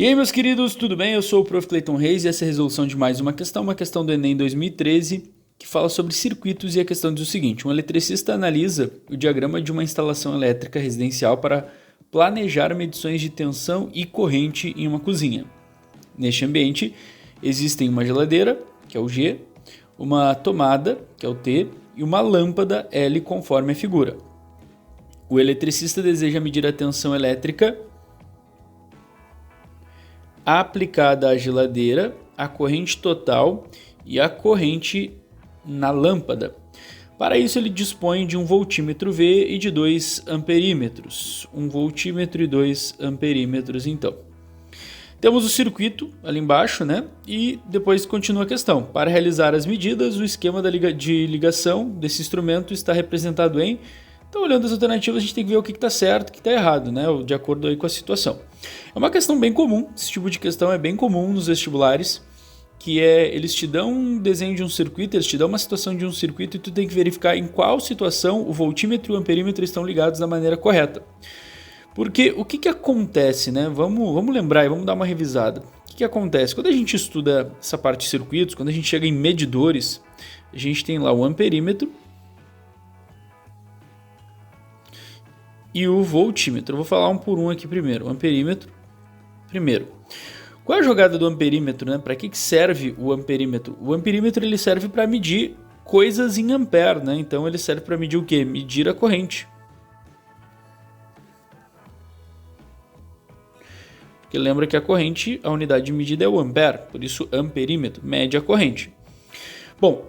E aí, meus queridos, tudo bem? Eu sou o Prof. Clayton Reis e essa é a resolução de mais uma questão do Enem 2013, que fala sobre circuitos e a questão diz o seguinte: um eletricista analisa o diagrama de uma instalação elétrica residencial para planejar medições de tensão e corrente em uma cozinha. Neste ambiente, existem uma geladeira, que é o G, uma tomada, que é o T, e uma lâmpada L conforme a figura. O eletricista deseja medir a tensão elétrica aplicada à geladeira, a corrente total e a corrente na lâmpada. Para isso, ele dispõe de um voltímetro V e de 2 amperímetros. 1 voltímetro e 2 amperímetros, então. Temos o circuito ali embaixo, né? E depois continua a questão. Para realizar as medidas, o esquema de ligação desse instrumento está representado em... Então, olhando as alternativas, a gente tem que ver o que está certo e o que está errado, né? De acordo aí com a situação. É uma questão bem comum, esse tipo de questão é bem comum nos vestibulares, que é, eles te dão um desenho de um circuito, eles te dão uma situação de um circuito e tu tem que verificar em qual situação o voltímetro e o amperímetro estão ligados da maneira correta. Porque o que acontece, né? Vamos lembrar e vamos dar uma revisada. O que acontece? Quando a gente estuda essa parte de circuitos, quando a gente chega em medidores, a gente tem lá o amperímetro e o voltímetro. Eu vou falar um por um aqui primeiro. O amperímetro, primeiro. Qual é a jogada do amperímetro, né? Para que serve o amperímetro? O amperímetro ele serve para medir coisas em ampere, né? Então ele serve para medir o quê? Medir a corrente. Porque lembra que a corrente, a unidade de medida é o ampere, por isso amperímetro, mede a corrente. Bom,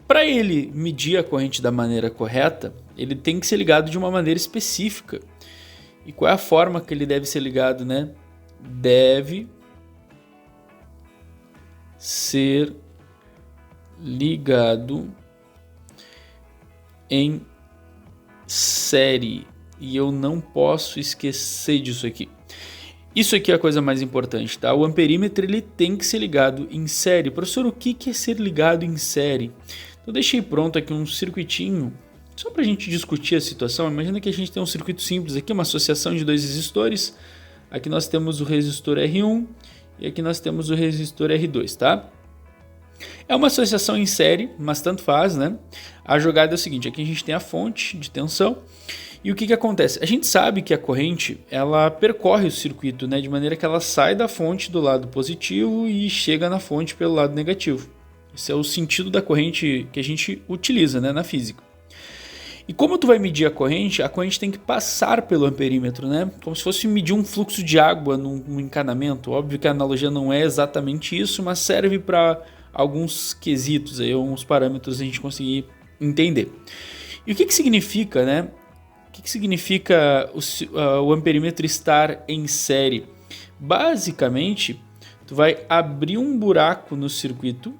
para ele medir a corrente da maneira correta, ele tem que ser ligado de uma maneira específica. E qual é a forma que ele deve ser ligado, né? Deve ser ligado em série. E eu não posso esquecer disso aqui. Isso aqui é a coisa mais importante, tá? O amperímetro ele tem que ser ligado em série. Professor, o que é ser ligado em série? Então deixei pronto aqui um circuitinho, só para a gente discutir a situação. Imagina que a gente tem um circuito simples aqui, uma associação de dois resistores. Aqui nós temos o resistor R1 e aqui nós temos o resistor R2, tá? É uma associação em série, mas tanto faz, né? A jogada é o seguinte, aqui a gente tem a fonte de tensão. E o que acontece? A gente sabe que a corrente ela percorre o circuito, né, de maneira que ela sai da fonte do lado positivo e chega na fonte pelo lado negativo. Esse é o sentido da corrente que a gente utiliza, né, na física. E como tu vai medir a corrente tem que passar pelo amperímetro, né? Como se fosse medir um fluxo de água num encanamento. Óbvio que a analogia não é exatamente isso, mas serve para alguns quesitos, aí, alguns parâmetros a gente conseguir entender. E o que significa, né? O que significa o amperímetro estar em série? Basicamente, tu vai abrir um buraco no circuito.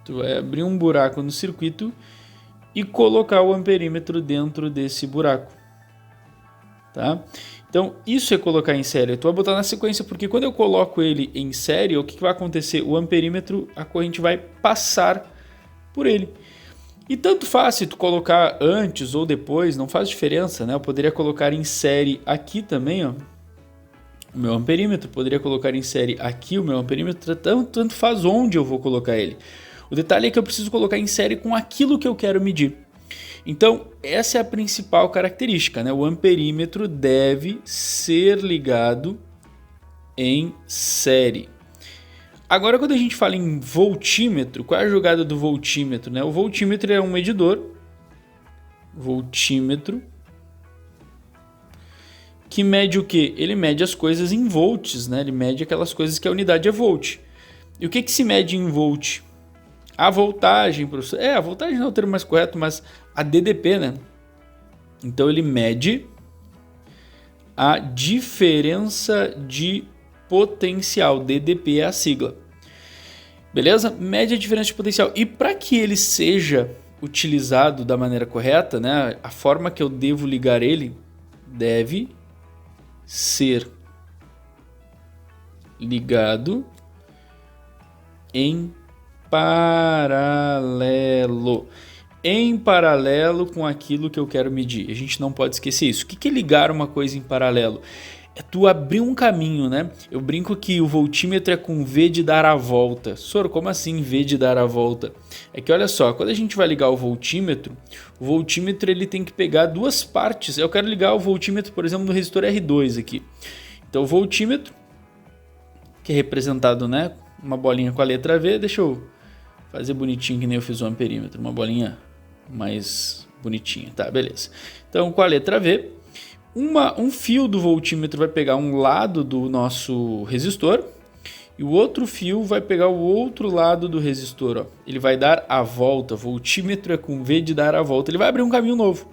Tu vai abrir um buraco no circuito e colocar o amperímetro dentro desse buraco. Tá? Então, isso é colocar em série. Tu vai botar na sequência, porque quando eu coloco ele em série, o que vai acontecer? O amperímetro, a corrente vai passar por ele. E tanto faz se tu colocar antes ou depois, não faz diferença, né? Eu poderia colocar em série aqui também, ó, o meu amperímetro, poderia colocar em série aqui o meu amperímetro, tanto faz onde eu vou colocar ele. O detalhe é que eu preciso colocar em série com aquilo que eu quero medir. Então, essa é a principal característica, né? O amperímetro deve ser ligado em série. Agora, quando a gente fala em voltímetro, qual é a jogada do voltímetro, né? O voltímetro é um medidor, voltímetro, que mede o quê? Ele mede as coisas em volts, né? Ele mede aquelas coisas que a unidade é volt. E o que se mede em volt? A voltagem, professor. A voltagem não é o termo mais correto, mas a DDP, né? Então ele mede a diferença de potencial. DDP é a sigla. Beleza? Mede a diferença de potencial. E para que ele seja utilizado da maneira correta, né? A forma que eu devo ligar ele deve ser ligado em paralelo. em paralelo com aquilo que eu quero medir. A gente não pode esquecer isso. O que é ligar uma coisa em paralelo? É tu abrir um caminho, né? Eu brinco que o voltímetro é com V de dar a volta. Soro, como assim V de dar a volta? É que olha só, quando a gente vai ligar o voltímetro ele tem que pegar duas partes. Eu quero ligar o voltímetro, por exemplo, no resistor R2 aqui. Então o voltímetro, que é representado, né, uma bolinha com a letra V, deixa eu fazer bonitinho que nem eu fiz o amperímetro, uma bolinha mais bonitinha, tá, beleza. Então com a letra V, um fio do voltímetro vai pegar um lado do nosso resistor e o outro fio vai pegar o outro lado do resistor. Ó. Ele vai dar a volta, voltímetro é com V de dar a volta, ele vai abrir um caminho novo.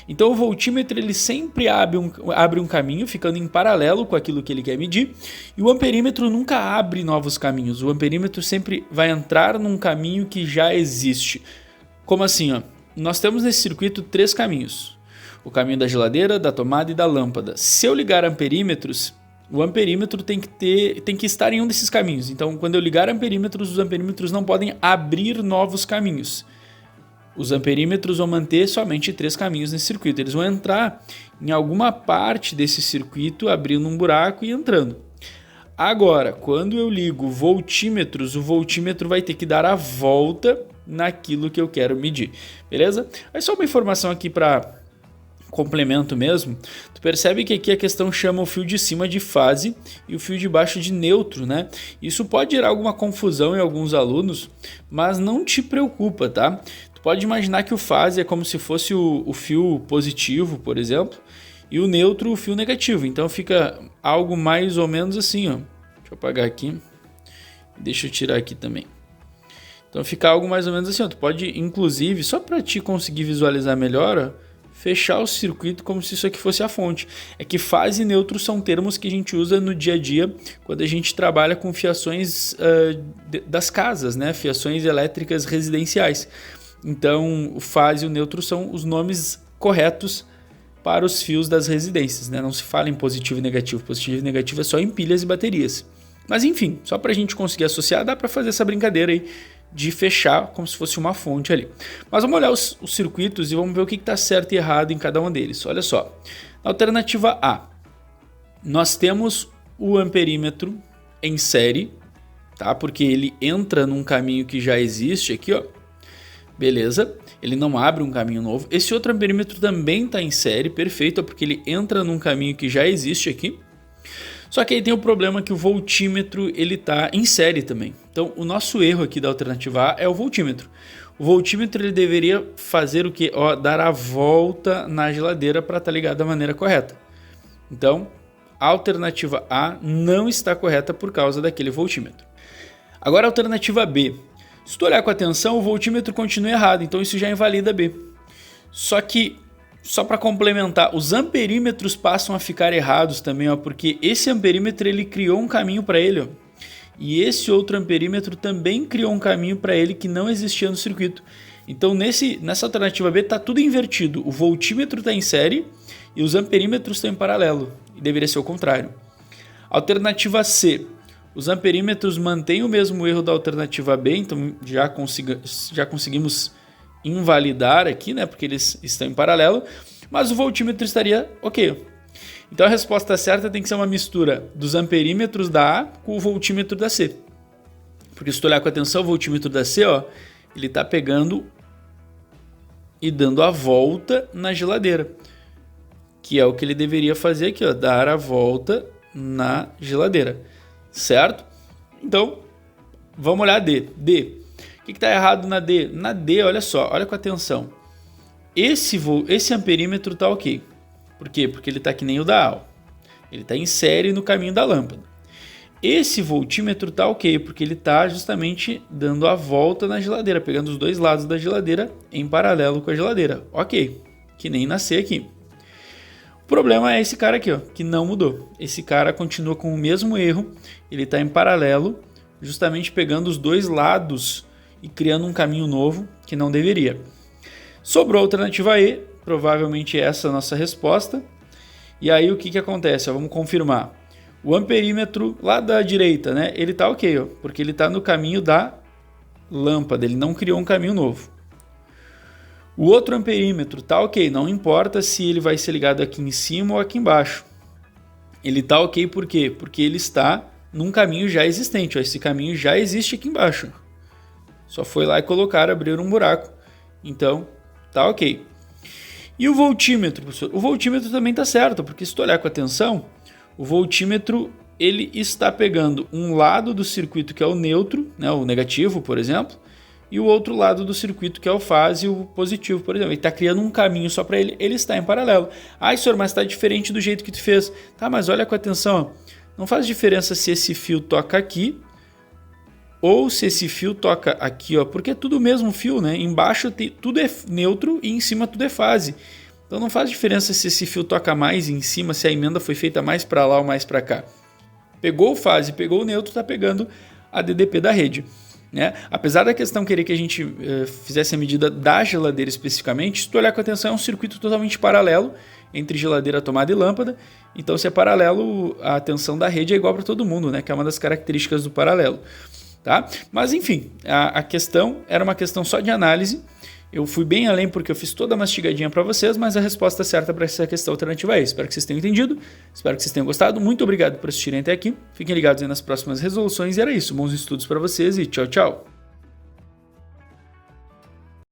Então o voltímetro ele sempre abre um caminho, ficando em paralelo com aquilo que ele quer medir, e o amperímetro nunca abre novos caminhos, o amperímetro sempre vai entrar num caminho que já existe. Como assim? Ó? Nós temos nesse circuito 3 caminhos. O caminho da geladeira, da tomada e da lâmpada. Se eu ligar amperímetros, o amperímetro tem que estar em um desses caminhos. Então, quando eu ligar amperímetros, os amperímetros não podem abrir novos caminhos. Os amperímetros vão manter somente 3 caminhos nesse circuito. Eles vão entrar em alguma parte desse circuito, abrindo um buraco e entrando. Agora, quando eu ligo voltímetros, o voltímetro vai ter que dar a volta naquilo que eu quero medir. Beleza? Aí só uma informação aqui para complemento mesmo, tu percebe que aqui a questão chama o fio de cima de fase e o fio de baixo de neutro, né? Isso pode gerar alguma confusão em alguns alunos, mas não te preocupa, tá? Tu pode imaginar que o fase é como se fosse o fio positivo, por exemplo, e o neutro o fio negativo, então fica algo mais ou menos assim, ó. Deixa eu apagar aqui, deixa eu tirar aqui também. Então fica algo mais ou menos assim, ó. Tu pode inclusive, só para te conseguir visualizar melhor, ó, fechar o circuito como se isso aqui fosse a fonte. É que fase e neutro são termos que a gente usa no dia a dia quando a gente trabalha com fiações das casas, né? Fiações elétricas residenciais. Então, o fase e o neutro são os nomes corretos para os fios das residências, né? Não se fala em positivo e negativo. Positivo e negativo é só em pilhas e baterias. Mas enfim, só para a gente conseguir associar, dá para fazer essa brincadeira aí de fechar como se fosse uma fonte ali. Mas vamos olhar os circuitos e vamos ver o que está certo e errado em cada um deles. Olha só, na alternativa A, nós temos o amperímetro em série, tá? Porque ele entra num caminho que já existe aqui, ó. Beleza, ele não abre um caminho novo. Esse outro amperímetro também está em série, perfeito, porque ele entra num caminho que já existe aqui. Só que aí tem o problema que o voltímetro ele está em série também. Então o nosso erro aqui da alternativa A é o voltímetro. O voltímetro ele deveria fazer o quê? Ó, dar a volta na geladeira para estar ligado da maneira correta. Então a alternativa A não está correta por causa daquele voltímetro. Agora a alternativa B. Se tu olhar com atenção, o voltímetro continua errado, então isso já invalida B. Só para complementar, os amperímetros passam a ficar errados também, ó, porque esse amperímetro ele criou um caminho para ele, ó, e esse outro amperímetro também criou um caminho para ele que não existia no circuito. Então nessa alternativa B está tudo invertido, o voltímetro está em série e os amperímetros estão em paralelo, e deveria ser o contrário. Alternativa C, os amperímetros mantêm o mesmo erro da alternativa B, então já conseguimos invalidar aqui, né, porque eles estão em paralelo, mas o voltímetro estaria ok. Então a resposta certa tem que ser uma mistura dos amperímetros da A com o voltímetro da C. Porque se tu olhar com atenção, o voltímetro da C, ó, ele está pegando e dando a volta na geladeira, que é o que ele deveria fazer aqui, ó, dar a volta na geladeira, certo? Então, vamos olhar D. O que está errado na D? Na D, olha só, olha com atenção. Esse amperímetro está ok. Por quê? Porque ele está que nem o da A. Ele está em série no caminho da lâmpada. Esse voltímetro está ok, porque ele está justamente dando a volta na geladeira, pegando os dois lados da geladeira em paralelo com a geladeira. Ok, que nem na C aqui. O problema é esse cara aqui, ó, que não mudou. Esse cara continua com o mesmo erro, ele está em paralelo, justamente pegando os dois lados e criando um caminho novo que não deveria. Sobrou a alternativa E, provavelmente essa é a nossa resposta. E aí o que acontece? Vamos confirmar. O amperímetro lá da direita, né? Ele está ok, ó, porque ele está no caminho da lâmpada, ele não criou um caminho novo. O outro amperímetro tá ok, não importa se ele vai ser ligado aqui em cima ou aqui embaixo. Ele tá ok por quê? Porque ele está num caminho já existente. Ó, esse caminho já existe aqui embaixo. Só foi lá e colocar, abrir um buraco. Então, tá ok. E o voltímetro, professor? O voltímetro também tá certo, porque se tu olhar com atenção, o voltímetro ele está pegando um lado do circuito que é o neutro, né, o negativo, por exemplo, e o outro lado do circuito que é o fase, o positivo, por exemplo. Ele está criando um caminho só para ele, ele está em paralelo. Ah, senhor, mas está diferente do jeito que tu fez. Tá, mas olha com atenção. Não faz diferença se esse fio toca aqui ou se esse fio toca aqui, ó, porque é tudo o mesmo fio, né? Embaixo tudo é neutro e em cima tudo é fase. Então não faz diferença se esse fio toca mais em cima, se a emenda foi feita mais para lá ou mais para cá. Pegou o fase, pegou o neutro, está pegando a DDP da rede. Né? Apesar da questão querer que a gente fizesse a medida da geladeira especificamente, se tu olhar com atenção, é um circuito totalmente paralelo entre geladeira, tomada e lâmpada. Então, se é paralelo, a tensão da rede é igual para todo mundo, né? Que é uma das características do paralelo. Tá? Mas, enfim, a questão era uma questão só de análise. Eu fui bem além porque eu fiz toda a mastigadinha para vocês, mas a resposta certa para essa questão alternativa é essa. Espero que vocês tenham entendido, espero que vocês tenham gostado. Muito obrigado por assistirem até aqui. Fiquem ligados aí nas próximas resoluções. E era isso. Bons estudos para vocês e tchau, tchau.